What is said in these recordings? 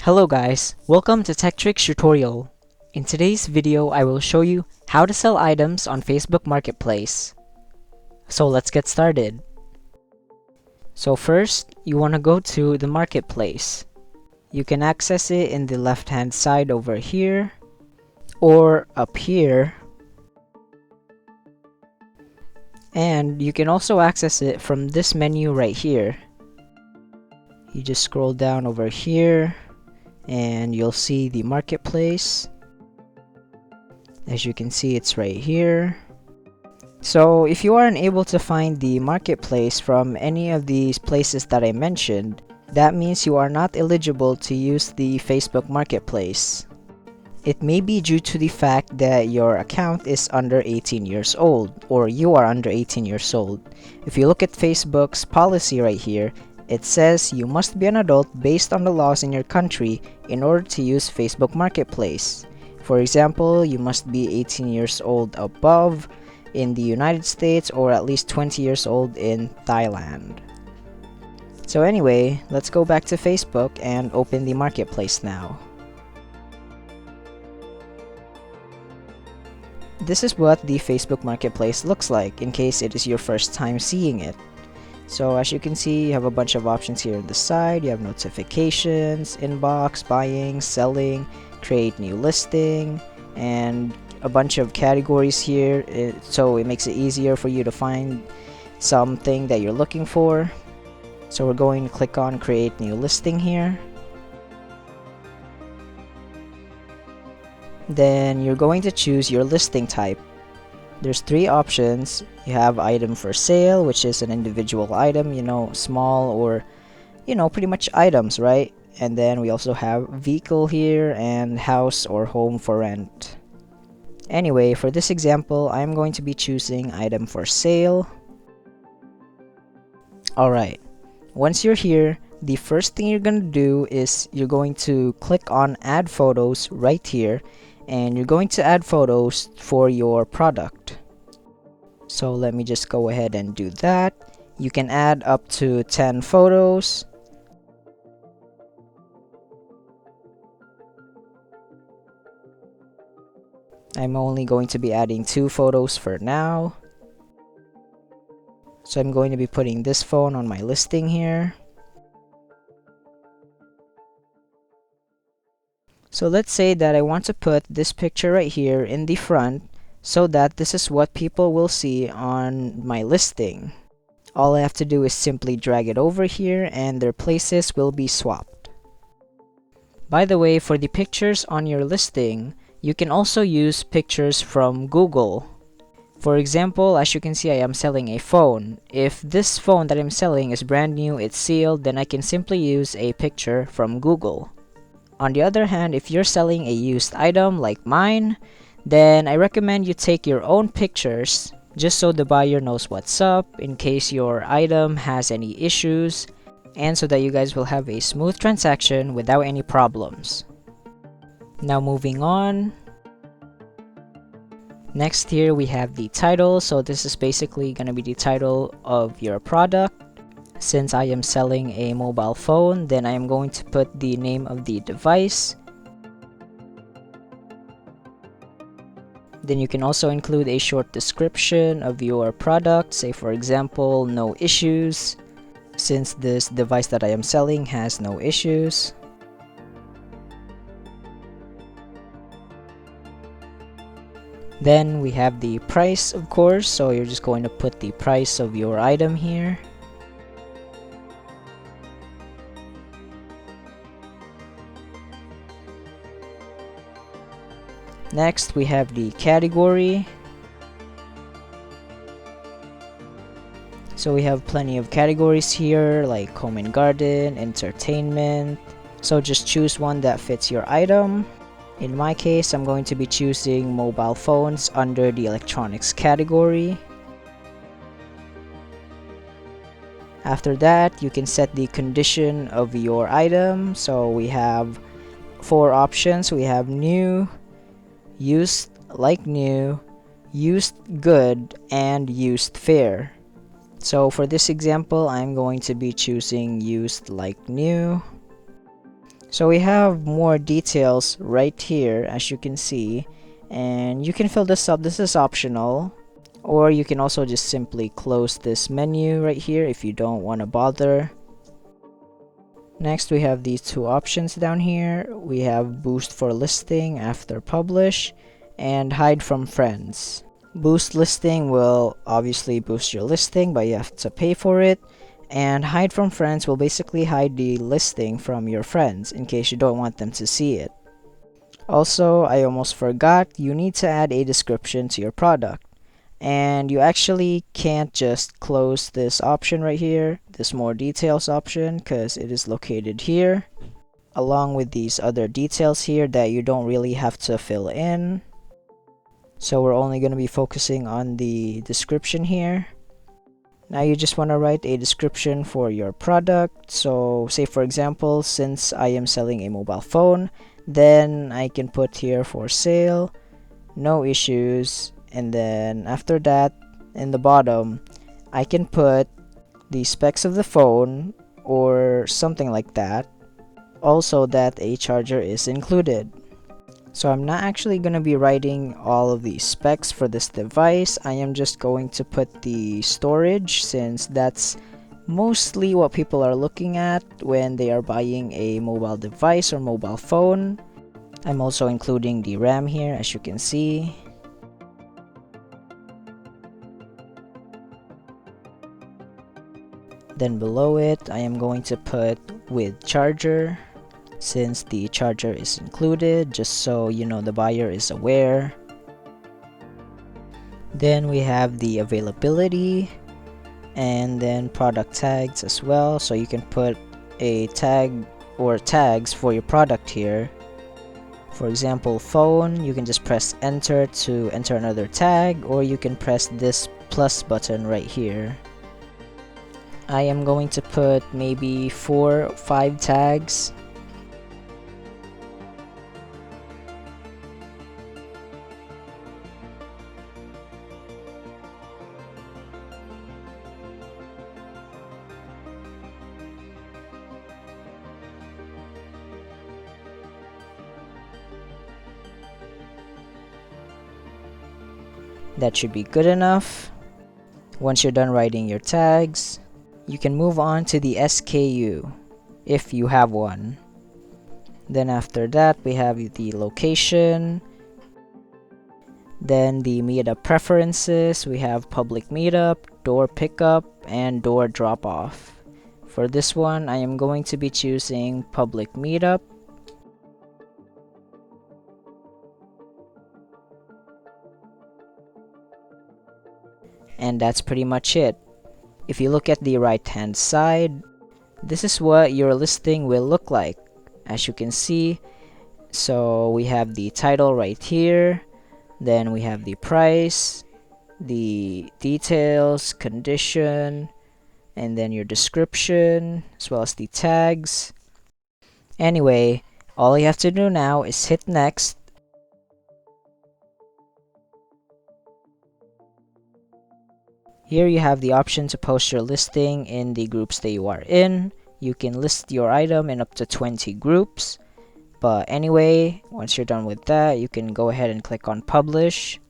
Hello guys, welcome to Tech Tricks tutorial. In today's video, I will show you how to sell items on Facebook Marketplace. So let's get started. So first, you want to go to the Marketplace. You can access it in the left hand side over here or up here. And you can also access it from this menu right here. You just scroll down over here and you'll see the Marketplace. As you can see, it's right here. So if you aren't able to find the Marketplace from any of these places that I mentioned, that means you are not eligible to use the Facebook Marketplace. It may be due to the fact that your account is under 18 years old, or you are under 18 years old. If you look at Facebook's policy right here, it says you must be an adult based on the laws in your country in order to use Facebook Marketplace. For example, you must be 18 years old above in the United States or at least 20 years old in Thailand. So anyway, let's go back to Facebook and open the Marketplace now. This is what the Facebook Marketplace looks like in case it is your first time seeing it. So as you can see, you have a bunch of options here on the side. You have notifications, inbox, buying, selling, create new listing, and a bunch of categories here, so it makes it easier for you to find something that you're looking for. So we're going to click on create new listing here. Then you're going to choose your listing type. There's three options. You have item for sale, which is an individual item, small or pretty much items, right? And then we also have vehicle here and house or home for rent. Anyway, for this example, I'm going to be choosing item for sale. Alright, once you're here, the first thing you're going to do is you're going to click on add photos right here, and you're going to add photos for your product. So let me just go ahead and do that. You can add up to 10 photos. I'm only going to be adding 2 photos for now. So I'm going to be putting this phone on my listing here. So let's say that I want to put this picture right here in the front so that this is what people will see on my listing. All I have to do is simply drag it over here and their places will be swapped. By the way, for the pictures on your listing, you can also use pictures from Google. For example, as you can see, I am selling a phone. If this phone that I'm selling is brand new, it's sealed, then I can simply use a picture from Google. On the other hand, if you're selling a used item like mine, then I recommend you take your own pictures just so the buyer knows what's up in case your item has any issues, and so that you guys will have a smooth transaction without any problems. Now moving on. Next here we have the title. So this is basically going to be the title of your product. Since I am selling a mobile phone, then I am going to put the name of the device. Then you can also include a short description of your product, say for example, no issues, since this device that I am selling has no issues. Then we have the price, of course, so you're just going to put the price of your item here. Next, we have the category. So we have plenty of categories here like home and garden, entertainment. So just choose one that fits your item. In my case, I'm going to be choosing mobile phones under the electronics category. After that, you can set the condition of your item. So we have 4 options. We have new, used like new, used good, and used fair. So for this example, I'm going to be choosing used like new. So we have more details right here, as you can see, and you can fill this up. This is optional, or you can also just simply close this menu right here if you don't want to bother. Next, we have these two options down here. We have boost for listing after publish and hide from friends. Boost listing will obviously boost your listing, but you have to pay for it. And hide from friends will basically hide the listing from your friends in case you don't want them to see it. Also, I almost forgot, you need to add a description to your product. And you actually can't just close this option right here, this more details option, because it is located here, along with these other details here that you don't really have to fill in. So we're only going to be focusing on the description here. Now you just want to write a description for your product. So say for example, since I am selling a mobile phone, then I can put here for sale, no issues. And then after that, in the bottom, I can put the specs of the phone or something like that. Also that a charger is included. So I'm not actually going to be writing all of the specs for this device. I am just going to put the storage, since that's mostly what people are looking at when they are buying a mobile device or mobile phone. I'm also including the RAM here, as you can see. Then below it, I am going to put with charger, since the charger is included, just so you know the buyer is aware. Then we have the availability, and then product tags as well, so you can put a tag or tags for your product here. For example, phone, you can just press enter to enter another tag, or you can press this plus button right here. I am going to put maybe 4 or 5 tags. That should be good enough. Once you're done writing your tags, you can move on to the SKU, if you have one. Then after that, we have the location. Then the meetup preferences, we have public meetup, door pickup, and door drop off. For this one, I am going to be choosing public meetup. And that's pretty much it. If you look at the right hand side, this is what your listing will look like. As you can see, so we have the title right here, then we have the price, the details, condition, and then your description, as well as the tags. Anyway, all you have to do now is hit next. Here you have the option to post your listing in the groups that you are in. You can list your item in up to 20 groups. But anyway, once you're done with that, you can go ahead and click on publish.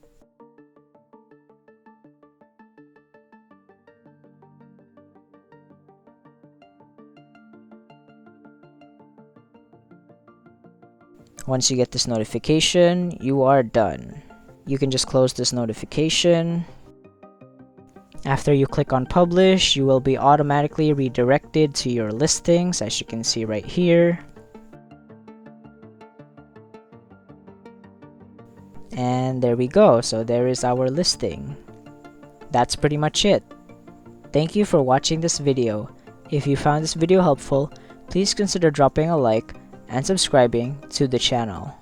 Once you get this notification, you are done. You can just close this notification. After you click on publish, you will be automatically redirected to your listings, as you can see right here. And there we go. So there is our listing. That's pretty much it. Thank you for watching this video. If you found this video helpful, please consider dropping a like and subscribing to the channel.